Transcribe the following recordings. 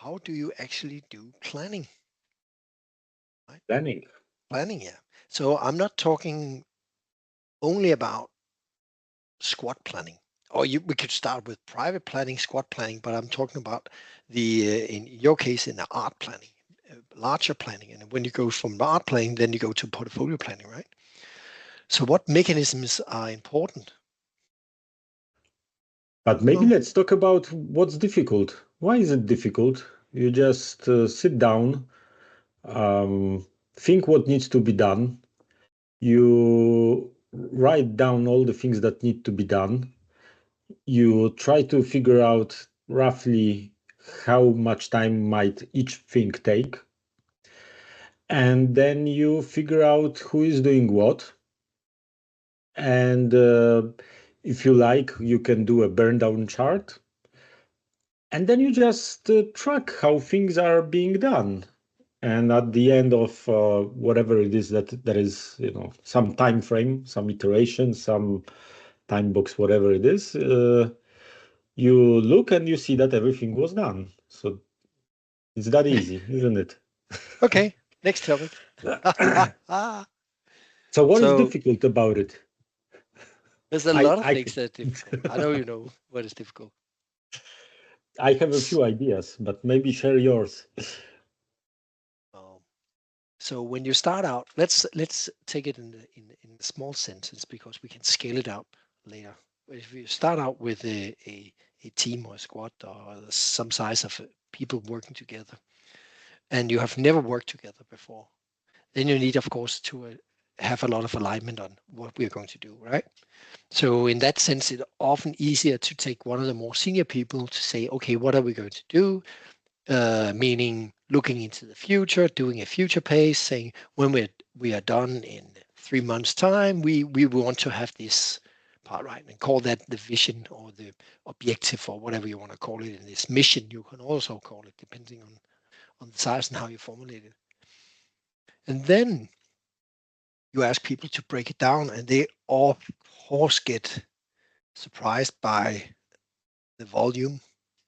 how do you actually do planning? Right? Planning. Planning, yeah. So I'm not talking only about squad planning. Or we could start with private planning, squad planning, but I'm talking about in your case, in the art planning, larger planning. And when you go from art planning, then you go to portfolio planning, right? So what mechanisms are important? But maybe Well, let's talk about what's difficult. Why is it difficult? You just sit down, um, think what needs to be done. You write down all the things that need to be done. You try to figure out roughly how much time might each thing take. And then you figure out who is doing what. And if you like, you can do a burn down chart. And then you just track how things are being done. And at the end of whatever it is that there is, some time frame, some iteration, some time box, whatever it is, you look and you see that everything was done. So it's that easy, isn't it? okay, next topic. So what is So difficult about it? there's a I lot of I things that are difficult. I know you know what is difficult. I have a S- few ideas, but maybe share yours. Um, so when you start out, let's take it in the small sentence because we can scale it up later. But if you start out with a team or a squad or some size of people working together, and you have never worked together before, then you need, of course, to have a lot of alignment on what we are going to do, right? So in that sense, it's often easier to take one of the more senior people to say, okay, what are we going to do? Meaning looking into the future, doing a future pace, saying when we are done in 3 months' time, we want to have this part right, and call that the vision or the objective or whatever you want to call it. In this mission, you can also call it depending on the size and how you formulate it. And then you ask people to break it down, and they of course get surprised by the volume,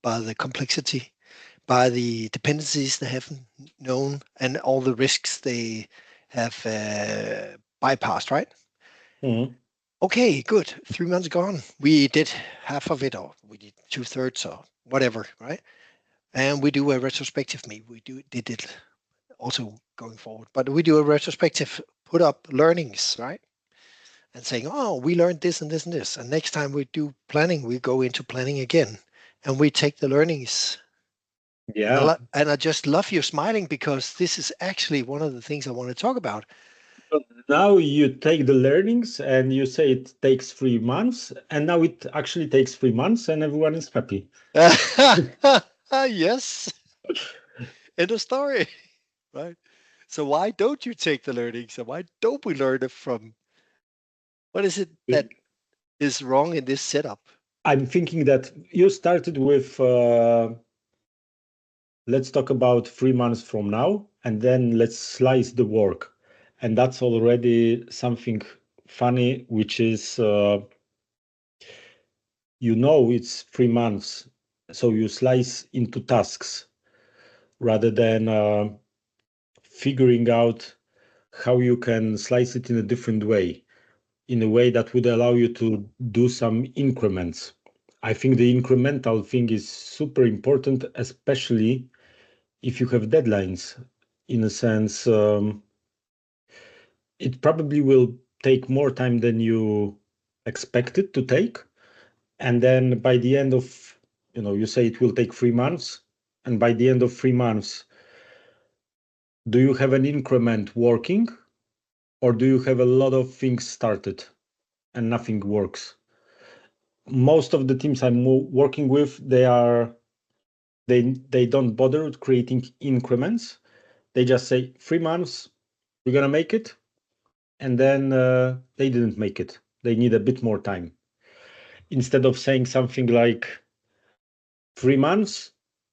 by the complexity, by the dependencies they haven't known, and all the risks they have bypassed, right? Mhm. Okay, good. 3 months gone. We did half of it, or we did two-thirds, or whatever, right? And we do a retrospective. Maybe we did it also going forward, but we do a retrospective, put up learnings, right? And saying, oh, we learned this and this and this. And next time we do planning, we go into planning again and we take the learnings. Yeah. And I just love you smiling because this is actually one of the things I want to talk about. So now you take the learnings and you say it takes 3 months, and now it actually takes 3 months, and everyone is happy. Yes, end of story, right? So why don't you take the learnings and why don't we learn it from what is it that is wrong in this setup? I'm thinking that you started with let's talk about 3 months from now, and then let's slice the work. And that's already something funny, which is it's 3 months. So you slice into tasks rather than figuring out how you can slice it in a different way, in a way that would allow you to do some increments. I think the incremental thing is super important, especially if you have deadlines. In a sense, it probably will take more time than you expected to take. And then by the end of, you say it will take 3 months. And by the end of 3 months, do you have an increment working, or do you have a lot of things started and nothing works? Most of the teams I'm working with, they don't bother with creating increments. They just say 3 months, we're gonna make it, and then they didn't make it. They need a bit more time. Instead of saying something like 3 months,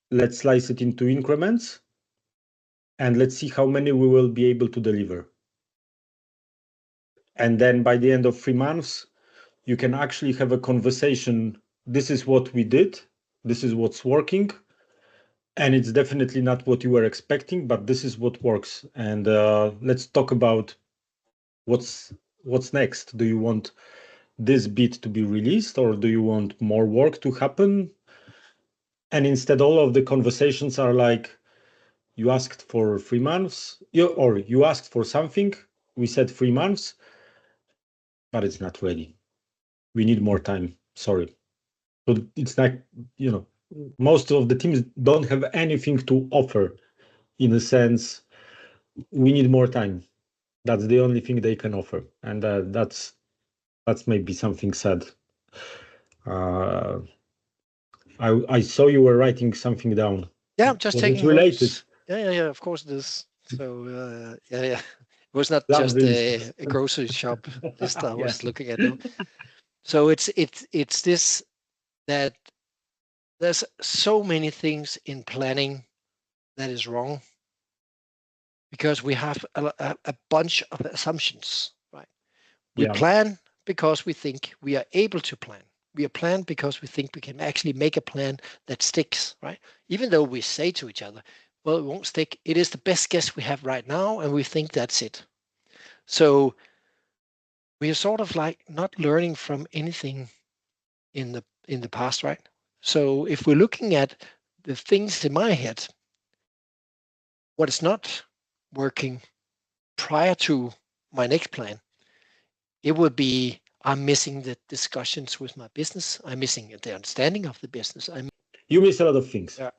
let's slice it into increments, and let's see how many we will be able to deliver. And then by the end of 3 months, you can actually have a conversation. This is what we did. This is what's working. and it's definitely not what you were expecting, but this is what works. And let's talk about what's what's next. Do you want this bit to be released, or do you want more work to happen? And instead, all of the conversations are like, you asked for 3 months, you asked for something. We said 3 months, but it's not ready. We need more time. Sorry. So it's like, you know, most of the teams don't have anything to offer in a sense. We need more time. That's the only thing they can offer. And that's maybe something sad. Uh, I saw you were writing something down. Yeah, I'm just Was it taking related? notes. Yeah. Of course it is. So yeah. It was not Love just this. a grocery shop list I Yeah. was looking at now. So it's this that there's so many things in planning that is wrong because we have a bunch of assumptions, right? We Yeah. plan because we think we are able to plan. We are planned because we think we can actually make a plan that sticks, right? Even though we say to each other, well, it won't stick. It is the best guess we have right now, and we think that's it. So we are sort of like not learning from anything in the past, right? So if we're looking at the things in my head, what is not working prior to my next plan, it would be I'm missing the discussions with my business. I'm missing the understanding of the business. I'm You miss a lot of things. yeah.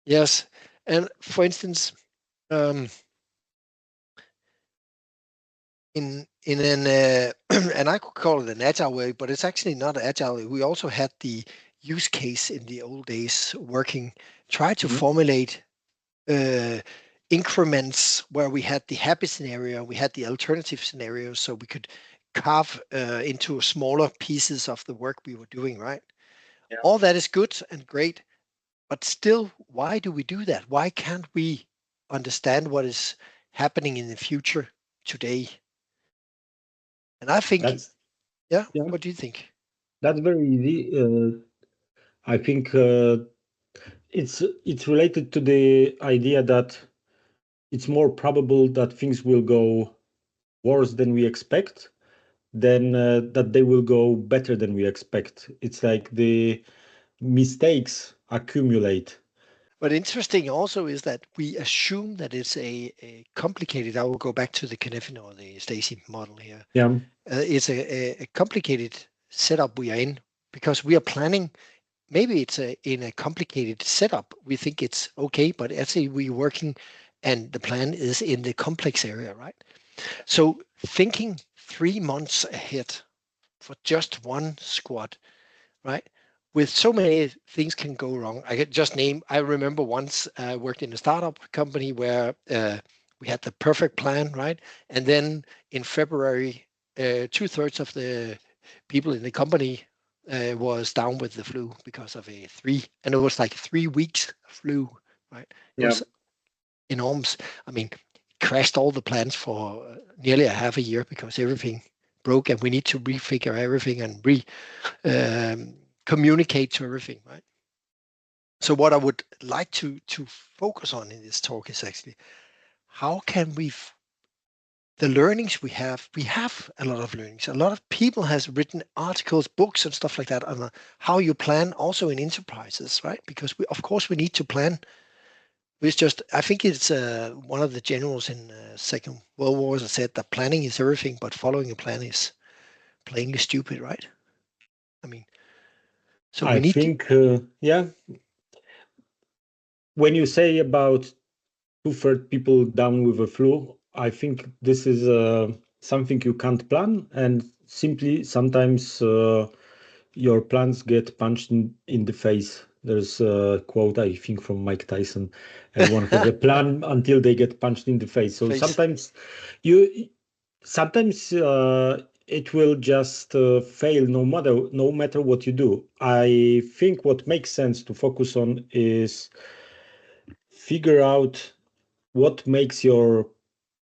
Yes, and for instance, um, in an and I could call it an agile way, but it's actually not agile. We also had the use case in the old days working. Try to Mhm. formulate uh, increments where we had the happy scenario, we had the alternative scenario, so we could carve into smaller pieces of the work we were doing, right? Yeah. All that is good and great, but still, why do we do that? Why can't we understand what is happening in the future today? And I think, That's yeah, yeah. what do you think? That's very easy. I think it's related to the idea that it's more probable that things will go worse than we expect than that they will go better than we expect. It's like the mistakes accumulate. But interesting also is that we assume that it's a complicated. I will go back to the Cynefin or the Stacy model here. Yeah. It's a complicated setup we are in because we are planning. Maybe it's in a complicated setup. We think it's okay, but actually we're working and the plan is in the complex area, right? So thinking 3 months ahead for just one squad, right? With so many things can go wrong. I could just name. I remember once I worked in a startup company where we had the perfect plan, right? And then in February, 2/3 of the people in the company was down with the flu because of and it was like 3 weeks flu, right? It Yeah. was enormous. I mean, crashed all the plans for nearly a half a year because everything broke and we need to refigure everything and um, communicate to everything, right? So what I would like to focus on in this talk is actually how can the learnings we have a lot of learnings. A lot of people has written articles, books, and stuff like that on how you plan also in enterprises, right? Because we of course we need to plan. It's just I think it's one of the generals in Second World War that said that planning is everything, but following a plan is plainly stupid, right? I mean, so we I need to. think, yeah, when you say about two-thirds people down with the flu, I think this is something you can't plan, and simply sometimes your plans get punched in the face. There's a quote, I think, from Mike Tyson. Everyone has a plan until they get punched in the face. So Face. you, sometimes it will just fail no matter what you do. I think what makes sense to focus on is figure out what makes your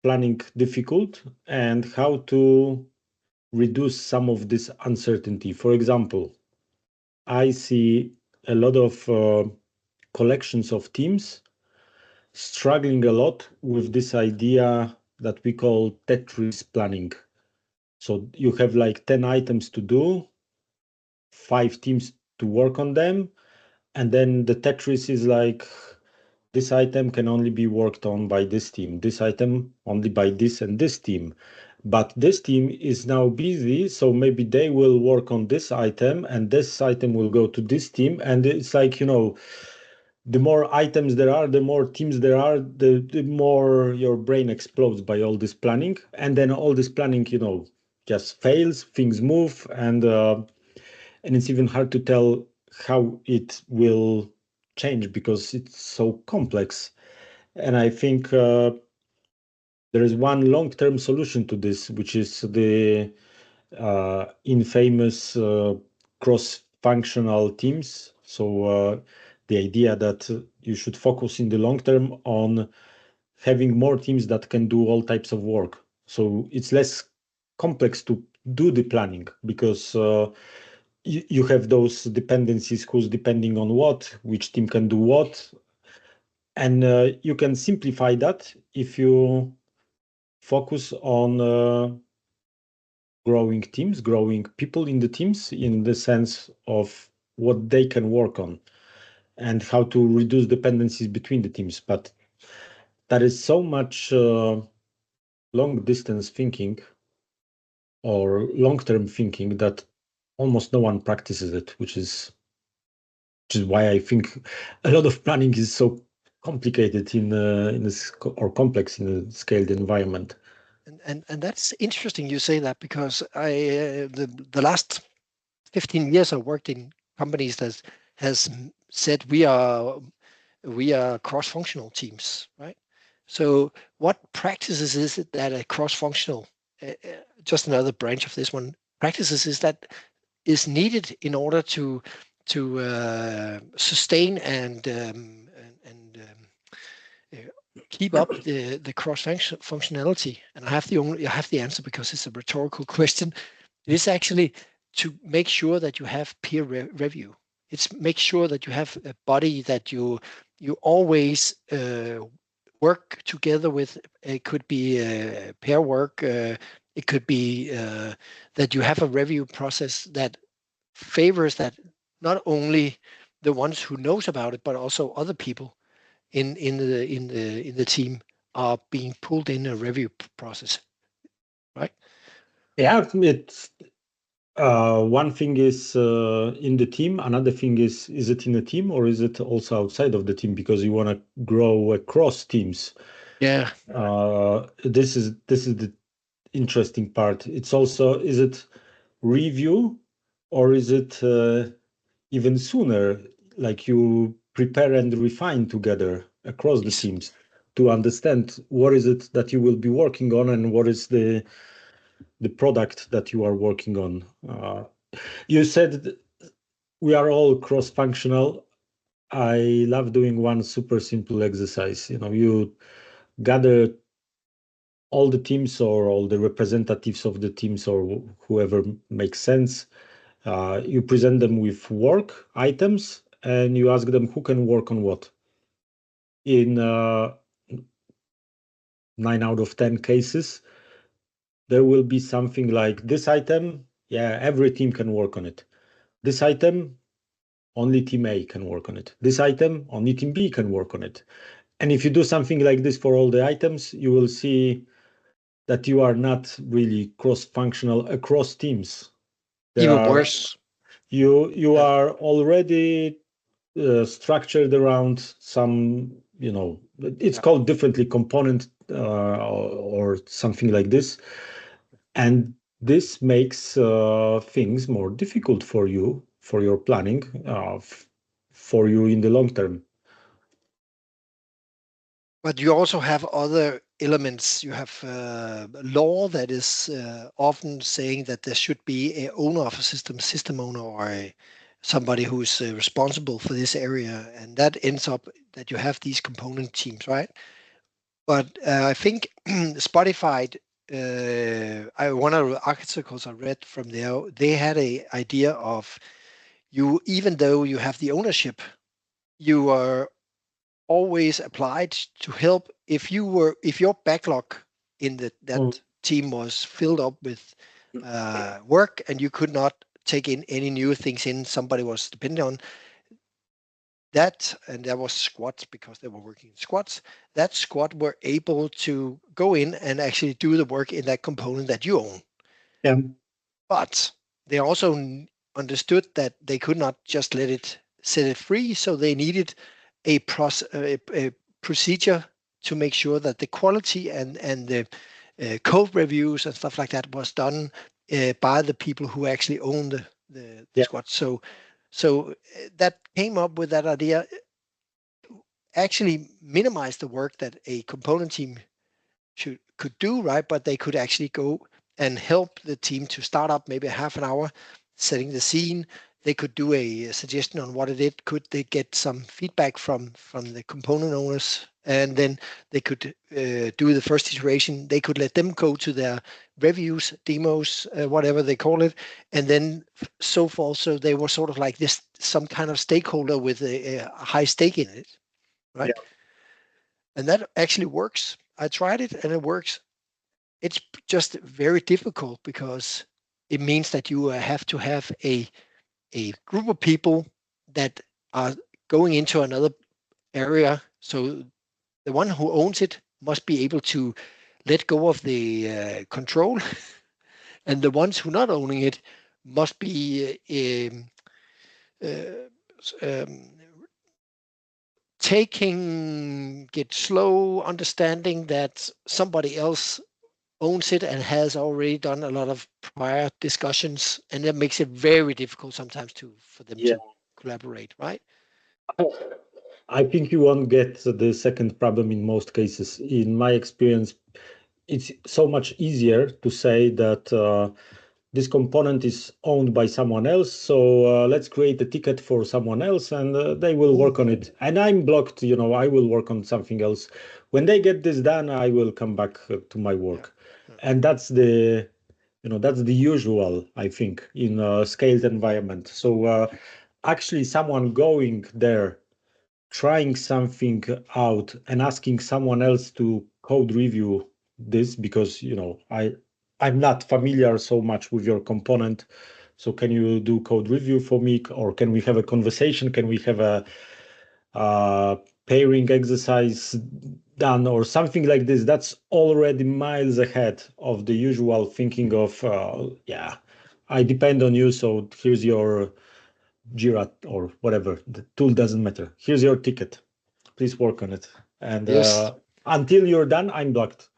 planning difficult and how to reduce some of this uncertainty. For example, I see a lot of collections of teams struggling a lot with this idea that we call Tetris planning. So you have like 10 items to do, 5 teams to work on them, and then the Tetris is like this item can only be worked on by this team, this item only by this and this team. But this team is now busy, so maybe they will work on this item and this item will go to this team. And it's like, the more items there are, the more teams there are, the more your brain explodes by all this planning. And then all this planning, just fails, things move, and it's even hard to tell how it will change because it's so complex. And I think there is one long-term solution to this, which is the infamous cross-functional teams. So the idea that you should focus in the long term on having more teams that can do all types of work. So it's less complex to do the planning because you have those dependencies, who's depending on what, which team can do what. And you can simplify that if you focus on growing teams, growing people in the teams in the sense of what they can work on and how to reduce dependencies between the teams. But that is so much long distance thinking or long term thinking that almost no one practices it, which is why I think a lot of planning is so complicated in this or complex in a scaled environment. And that's interesting you say that because the last 15 years I worked in companies that has said we are cross-functional teams, right? So what practices is it that a cross-functional, just another branch of this one, practices is that is needed in order to sustain and keep up the cross functionality? And I have the answer because it's a rhetorical question. It is actually to make sure that you have peer review. It's make sure that you have a body that you always work together with. It could be pair work. It could be that you have a review process that favors that not only the ones who knows about it, but also other people in the team are being pulled in a review process, right? Yeah, it's one thing is in the team. Another thing is it in a team or is it also outside of the team because you want to grow across teams? Yeah, This is the interesting part. It's also, is it review or is it even sooner, like you prepare and refine together across the yes. teams to understand what is it that you will be working on and what is the product that you are working on. You said we are all cross-functional. I love doing one super simple exercise. You gather all the teams or all the representatives of the teams or whoever makes sense. You present them with work items and you ask them who can work on what. In 9 out of 10 cases, there will be something like this item. Yeah, every team can work on it. This item, only team A can work on it. This item, only team B can work on it. And if you do something like this for all the items, you will see that you are not really cross-functional across teams. There Even are worse. you Yeah, are already structured around some, it's yeah. called differently component or something like this. And this makes things more difficult for you, for your planning, for you in the long term. But you also have other elements. You have law that is often saying that there should be a owner of a system owner, or somebody who is responsible for this area, and that ends up that you have these component teams, right? But I think Spotify, one of the articles I read from there, they had a idea of you, even though you have the ownership you are always applied to help. If your backlog in Mm. that team was filled up with work and you could not take in any new things in, somebody was dependent on that, and there was squads because they were working in squads. That squad were able to go in and actually do the work in that component that you own. Yeah, But they also understood that they could not just let it set it free, so they needed a procedure to make sure that the quality and the code reviews and stuff like that was done by the people who actually own the yeah, squad. So that came up with that idea, actually minimize the work that a component team could do, right? But they could actually go and help the team to start up maybe half an hour, setting the scene. They could do a suggestion on what it is. Could they get some feedback from the component owners, and then they could do the first iteration. They could let them go to their reviews, demos, whatever they call it, and then so forth. So they were sort of like this, some kind of stakeholder with a high stake in it, yeah. right? And that actually works. I tried it and it works. It's just very difficult because it means that you have to have a group of people that are going into another area. So the one who owns it must be able to let go of the control, and the ones who not owning it must be uh, um, taking it slow, understanding that somebody else owns it and has already done a lot of prior discussions, and that makes it very difficult sometimes to for them Yeah. to collaborate, right? I think you won't get the second problem in most cases. In my experience, it's so much easier to say that this component is owned by someone else. So let's create a ticket for someone else and they will Mm, work on it. And I'm blocked, I will work on something else. When they get this done, I will come back to my yeah, work. yeah. And that's the usual, I think, in a scaled environment. So actually someone going there trying something out and asking someone else to code review this because I'm not familiar so much with your component, so can you do code review for me, or can we have a conversation, can we have a uh, pairing exercise done or something like this? That's already miles ahead of the usual thinking of yeah, I depend on you, so here's your Jira or whatever, the tool doesn't matter, here's your ticket, please work on it. And Yes, until you're done, I'm blocked.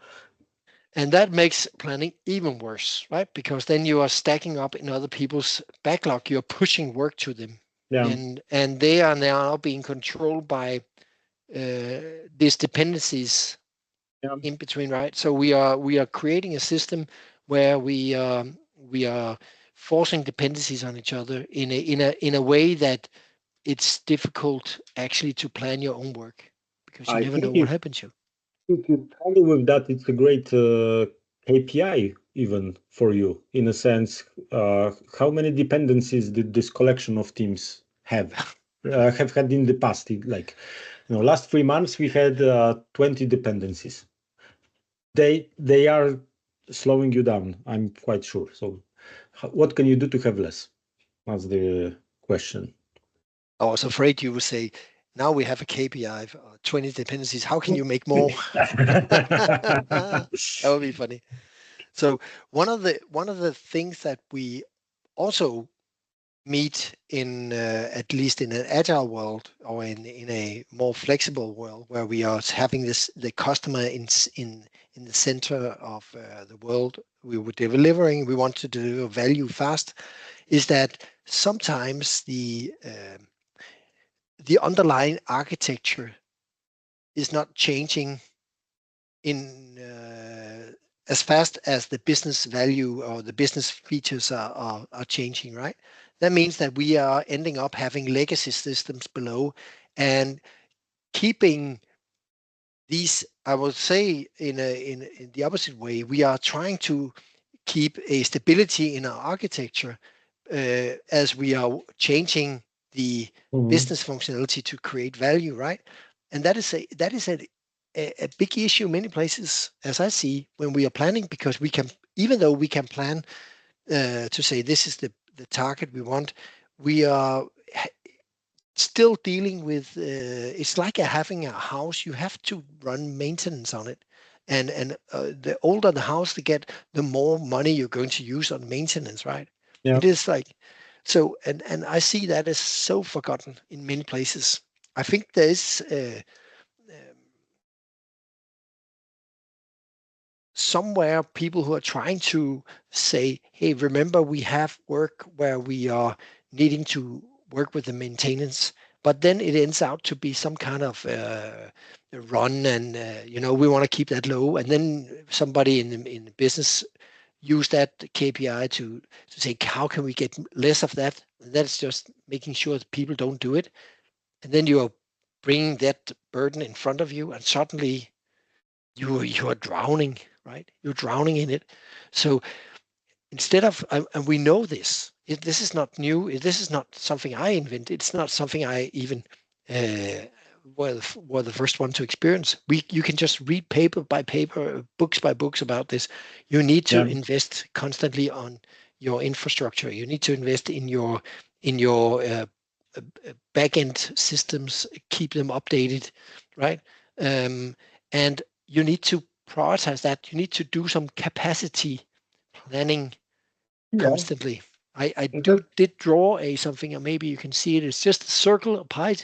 and that makes planning even worse, right? Because then you are stacking up in other people's backlog. You're pushing work to them, Yeah, and they are now being controlled by these dependencies yeah. in between, right? So we are creating a system where we are forcing dependencies on each other in a way that it's difficult actually to plan your own work because you I never know think what happens to you. if you handle with that, it's a great KPI even for you, in a sense. How many dependencies did this collection of teams have had in the past? Like, last 3 months we had 20 dependencies. They are slowing you down, I'm quite sure. So, what can you do to have less? That's the question. I was afraid you would say, now we have a KPI of 20 dependencies. How can you make more? That would be funny. So one of the things that we also meet in at least in an agile world or in a more flexible world where we are having the customer in the center of the world we were delivering, we want to deliver value fast, is that sometimes the underlying architecture is not changing in as fast as the business value or the business features are changing, right? That means that we are ending up having legacy systems below and keeping these, I would say, in the opposite way, we are trying to keep a stability in our architecture as we are changing the Mhm. business functionality to create value, right? And that is a big issue many places, as I see, when we are planning, because we can, even though we can plan to say this is the target we want, we are still dealing with it's like having a house. You have to run maintenance on it, and the older the house they get, the more money you're going to use on maintenance, right? Yeah. It is like so, and I see that as so forgotten in many places. I think there is somewhere people who are trying to say, hey, remember we have work where we are needing to work with the maintenance, but then it ends out to be some kind of run, and we want to keep that low, and then somebody in the business use that KPI to say how can we get less of that. And that's just making sure that people don't do it, and then you're bringing that burden in front of you, and suddenly you are drowning, right? You're drowning in it. So instead of, and we know this, this is not new. This is not something I invented. It's not something I even uh, were the first one to experience. You can just read paper by paper, books by books about this. You need to Yeah. invest constantly on your infrastructure. You need to invest in your back end systems, keep them updated, right? And you need to prioritize that. You need to do some capacity planning Yeah. constantly. I That, did draw a something, and maybe you can see it. It's just a circle, a pie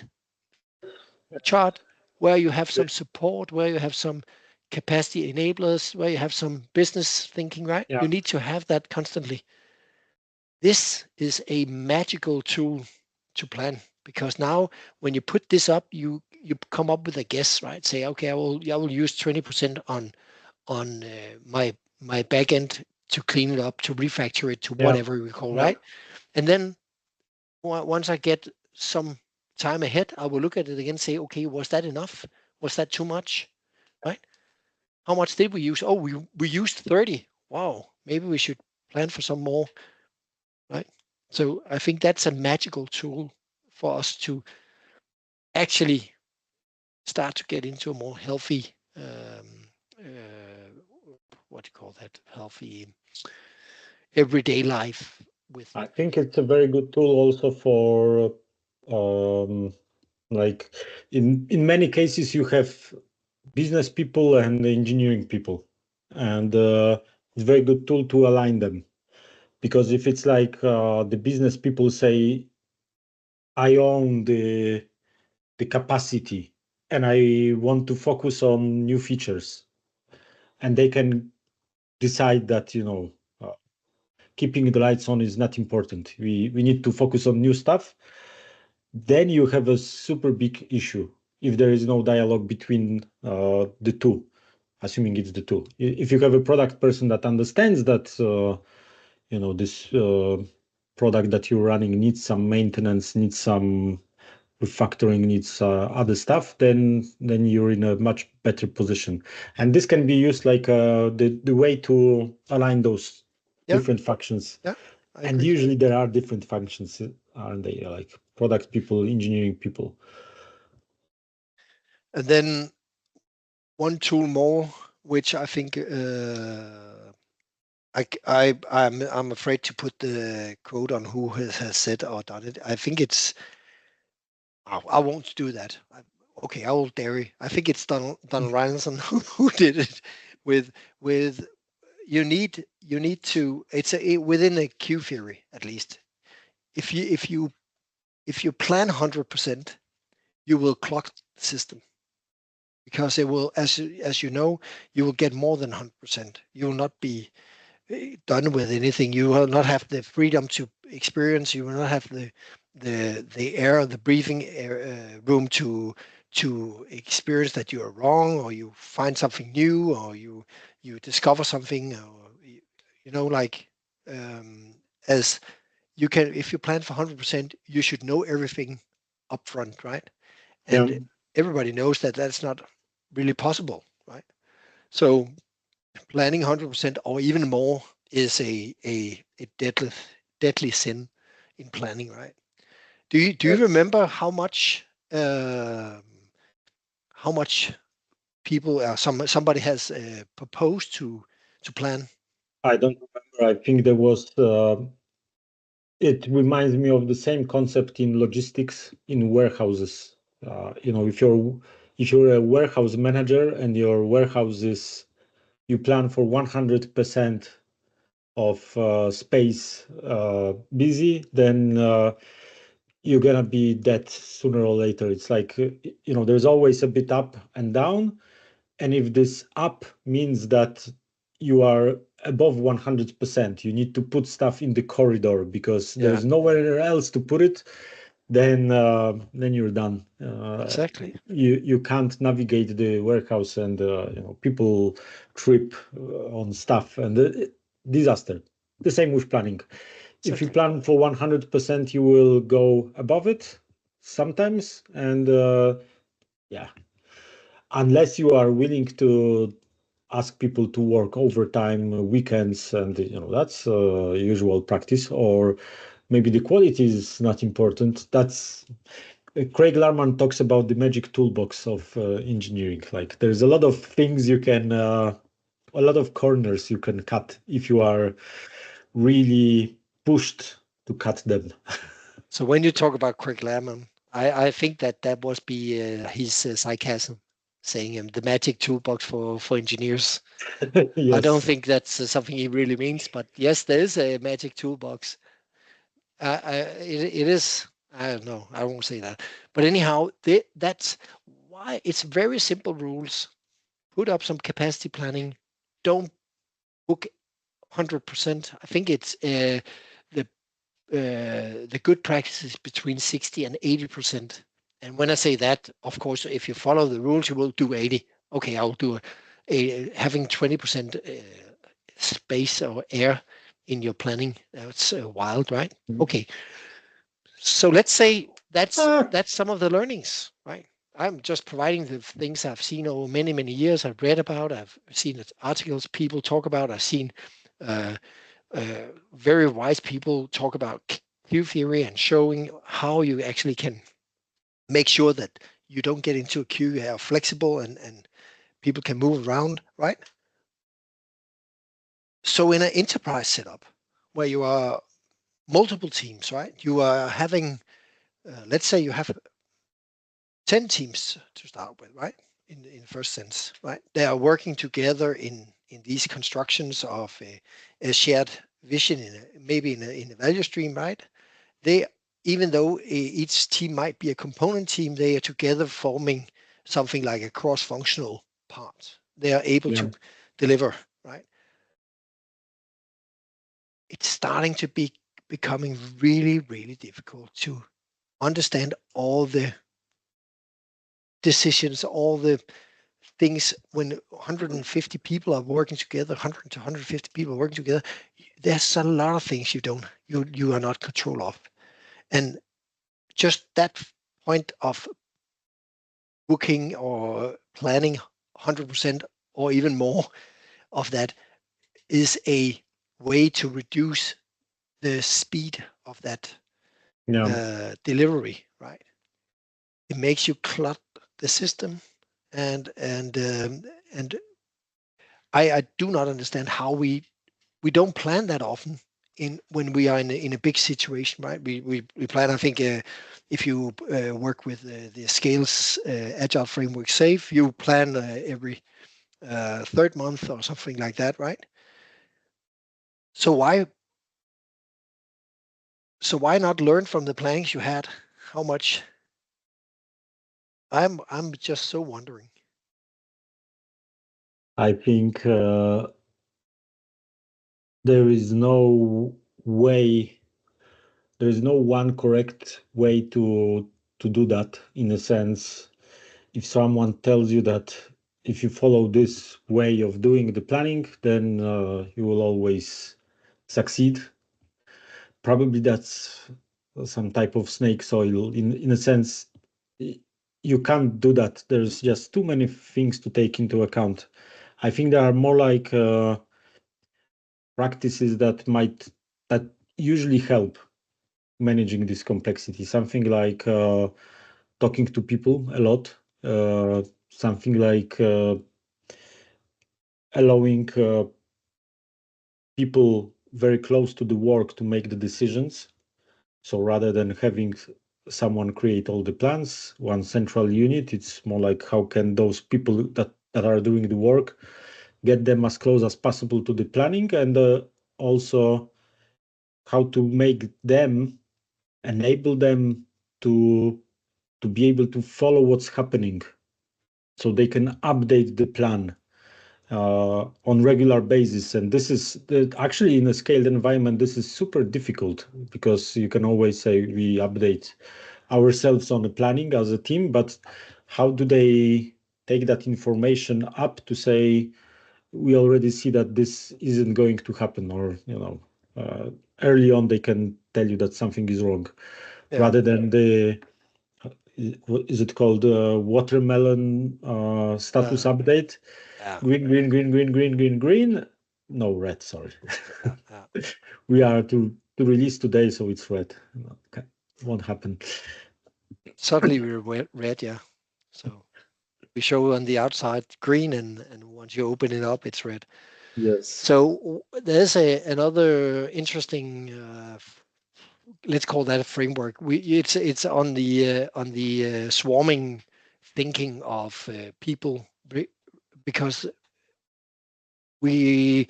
chart, where you have some support, where you have some capacity enablers, where you have some business thinking, right? yeah. You need to have that constantly. This is a magical tool to plan, because now when you put this up, you come up with a guess, right? Say, okay, I will use 20% on my backend to clean it up, to refactor it to Yeah. whatever we call, Yeah. right? And then once I get some time ahead, I will look at it again and say, okay, was that enough? Was that too much? Right? How much did we use? Oh, we used 30. Wow, maybe we should plan for some more, right? So I think that's a magical tool for us to actually start to get into a more healthy, what do you call that? Healthy everyday life with. I think it's a very good tool also for um, like in many cases you have business people and engineering people, and it's a very good tool to align them. Because if it's like the business people say, I own the capacity and I want to focus on new features, and they can decide that keeping the lights on is not important. We need to focus on new stuff. Then you have a super big issue if there is no dialogue between the two, assuming it's the two. If you have a product person that understands that this product that you're running needs some maintenance, needs some refactoring, needs other stuff, then you're in a much better position. And this can be used like the way to align those Yeah, different functions. yeah, I And agree. usually there are different functions, aren't they? Like product people, engineering people. And then one tool more, which I think I'm afraid to put the quote on who has said or done it. I think it's I won't do that. Okay, I will dare you. I think it's Donald Ryanson who did it with with you need to within a queue theory at least. If you plan 100%, you will clock the system, because it will, as you know, you will get more than 100%. You will not be done with anything. You will not have the freedom to experience. You will not have the air, the breathing room to experience that you are wrong, or you find something new, or you discover something, or like um, as you can. If you plan for 100%, you should know everything upfront, right? Yeah. And everybody knows that that's not really possible, right? So planning 100% or even more is a deadly sin in planning, right? Do you remember how much people somebody has proposed to plan? I don't remember. I think there was. It reminds me of the same concept in logistics in warehouses. If you're a warehouse manager and your warehouse is you plan for 100% of space busy, then you're gonna be dead sooner or later. It's like there's always a bit up and down, and if this up means that you are above 100%, you need to put stuff in the corridor because Yeah, there's nowhere else to put it, then you're done. exactly, You can't navigate the warehouse, and people trip on stuff, and disaster. The same with planning. If you exactly. plan for 100%, you will go above it sometimes, and yeah, unless you are willing to ask people to work overtime, weekends, and that's usual practice, or maybe the quality is not important. That's Craig Larman talks about the magic toolbox of engineering. Like there's a lot of things a lot of corners you can cut if you are really pushed to cut them. So when you talk about Craig Lemon, I think that must be his sarcasm, saying the magic toolbox for engineers. I don't Yes. think that's something he really means, but yes, there is a magic toolbox. It is. I don't know. I won't say that. But anyhow, that's why it's very simple rules. Put up some capacity planning. Don't book 100%. I think it's the the good practice is between 60 and 80%. And when I say that, of course, if you follow the rules, you will do 80. Okay, I'll do having 20% space or air in your planning. That's wild, right? Okay, so let's say Ah, that's some of the learnings, right? I'm just providing the things I've seen over many years. I've read about. I've seen articles people talk about. I've seen uh, very wise people talk about queue theory and showing how you actually can make sure that you don't get into a queue. You are flexible and people can move around, right? So in an enterprise setup where you are multiple teams, right? You are having, let's say you have 10 teams to start with, right? In first sense, right? They are working together in these constructions of a shared vision maybe in a value stream, right? They, even though each team might be a component team, they are together forming something like a cross-functional part. They are able yeah. to deliver, right? It's starting to be becoming really difficult to understand all the decisions, all the things when 150 people are working together, 100 to 150 people working together. There's a lot of things you are not control of, and just that point of booking or planning 100% or even more of that is a way to reduce the speed of that Yeah. delivery, right? It makes you clot the system, and I do not understand how we don't plan that often in when we are in a big situation, right? We plan. I think if you work with the scales agile framework safe, you plan every third month or something like that, right? So why not learn from the plans you had? How much? I'm just so wondering. I think there is no way, there is no one correct way to do that. In a sense, if someone tells you that if you follow this way of doing the planning, then you will always succeed. Probably that's some type of snake soil. In a sense, you can't do that. There's just too many things to take into account. I think there are more like practices that usually help. managing this complexity. Something like talking to people a lot, something like allowing people very close to the work to make the decisions. So rather than having someone create all the plans, one central unit, it's more like how can those people that are doing the work get them as close as possible to the planning, and also how to make them enable them to to be able to follow what's happening so they can update the plan on regular basis. And this is actually in a scaled environment, this is super difficult because you can always say we update ourselves on the planning as a team, but how do they take that information up to say we already see that this isn't going to happen, or early on they can tell you that something is wrong Yeah. rather than the what is it called, watermelon status Uh, update. yeah. Green, green, green, green, green, green, green. No, red, sorry. Yeah. Yeah. We are to release today, so it's red. No, won't happen. Suddenly we're red. Yeah. So we show on the outside green, and once you open it up, it's red. Yes. So there's another interesting, let's call that a framework. It's on the swarming thinking of people, because we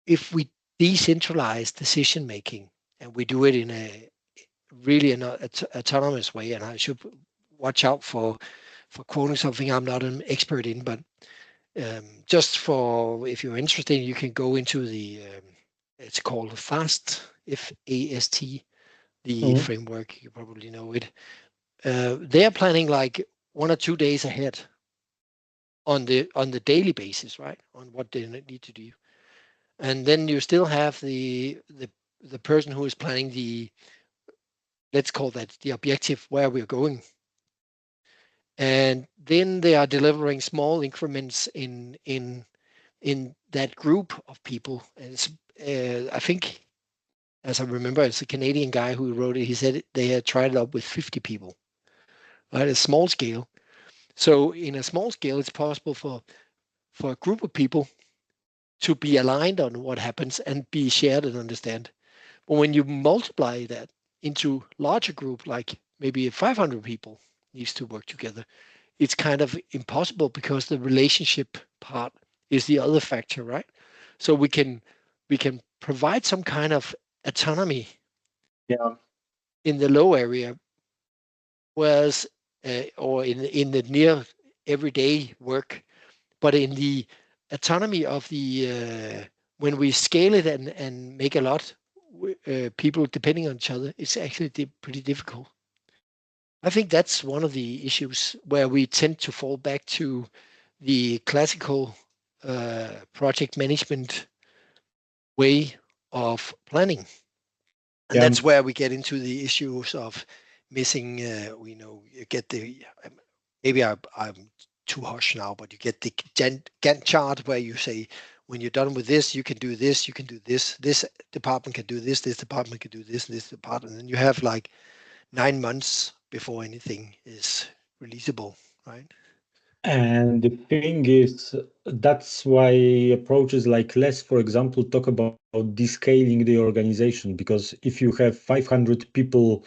if we decentralize decision making, and we do it in a really an autonomous way. And I should watch out for quoting something I'm not an expert in, but just for if you're interested, you can go into the it's called FAST, FAST, the Mhm. framework. You probably know it. They are planning like 1 or 2 days ahead on the daily basis, right? On what they need to do, and then you still have the person who is planning the, let's call that the objective, where we're going, and then they are delivering small increments in that group of people. And it's, I think, as I remember, it's a Canadian guy who wrote it. He said they had tried it up with 50 people, right? A small scale. So in a small scale, it's possible for a group of people to be aligned on what happens and be shared and understand. But when you multiply that into larger group, like maybe 500 people needs to work together, it's kind of impossible because the relationship part is the other factor, right? So we can provide some kind of autonomy Yeah. in the low area, whereas or in the near everyday work, but in the autonomy of the when we scale it and make a lot people depending on each other, it's actually pretty difficult. I think that's one of the issues where we tend to fall back to the classical project management way of planning. And Yeah. that's where we get into the issues of missing, we know, you get the, maybe I'm too harsh now, but you get the Gantt chart where you say, when you're done with this, you can do this, you can do this department can do this department can do this department. And you have like 9 months before anything is releasable, right? And the thing is, that's why approaches like less, for example, talk about descaling the organization. Because if you have 500 people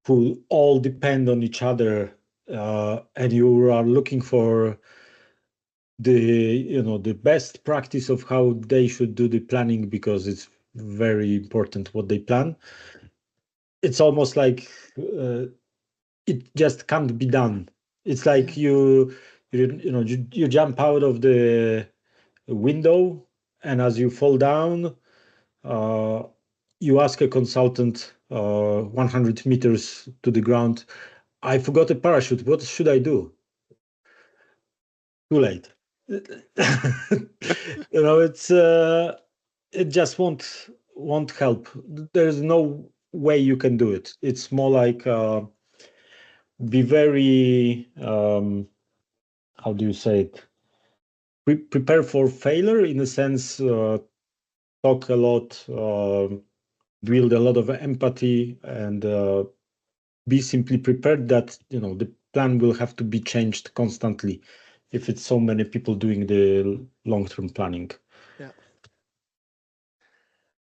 who all depend on each other, and you are looking for the the best practice of how they should do the planning because it's very important what they plan, it's almost like it just can't be done. It's like Yeah. you jump out of the window, and as you fall down, uh, you ask a consultant 100 meters to the ground, I forgot a parachute, what should I do? Too late. It's it just won't help. There's no way you can do it. It's more like be very how do you say it? Prepare for failure, in a sense. Talk a lot. build a lot of empathy, and be simply prepared that the plan will have to be changed constantly if it's so many people doing the long-term planning. Yeah.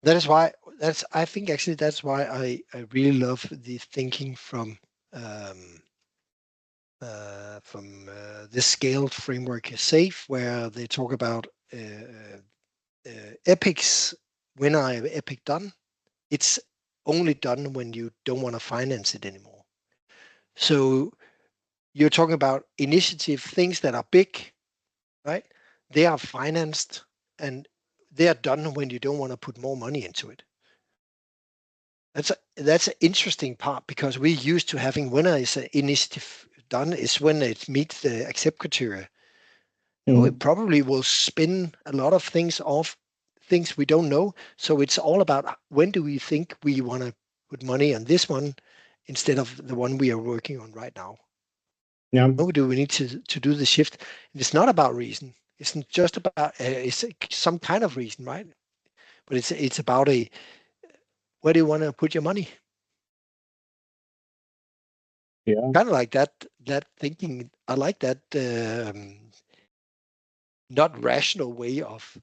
That is why I think actually that's why I really love the thinking um, this scaled framework safe, where they talk about epics. When I have epic done, it's only done when you don't want to finance it anymore. So you're talking about initiative things that are big, right? They are financed and they are done when you don't want to put more money into it. That's an interesting part, because we're used to having, when is an initiative done is when it meets the accept criteria. No, it Mhm. probably will spin a lot of things off, things we don't know. So it's all about when do we think we want to put money on this one instead of the one we are working on right now. Yeah, When do we need to do the shift? And it's not about reason. It's not just about it's some kind of reason, right? But it's about a where do you want to put your money? yeah. Kind of like that thinking. I like that not rational way of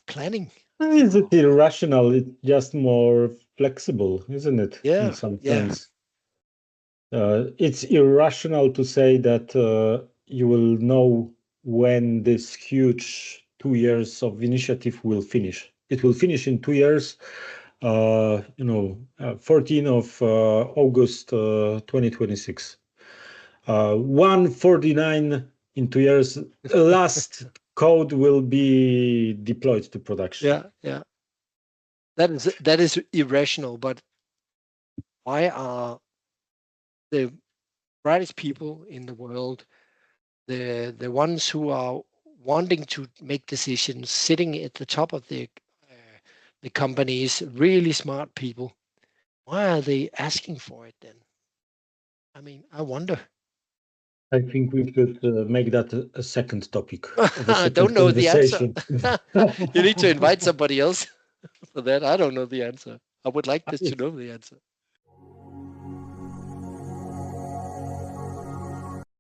planning. You Is it know? irrational? It's just more flexible, isn't it, in Yeah, some yeah, sense? It's irrational to say that you will know when this huge 2 years of initiative will finish. It will finish in 2 years, 14 of August 2026. 149 in 2 years. Last code will be deployed to production. yeah, yeah. That is irrational. But why are the brightest people in the world, the ones who are wanting to make decisions, sitting at the top of the companies, really smart people? Why are they asking for it then? I mean, I wonder. I think we should make that a second topic of a I don't second know the answer. conversation. You need to invite somebody else for that. I don't know the answer. I would like this I to know the answer.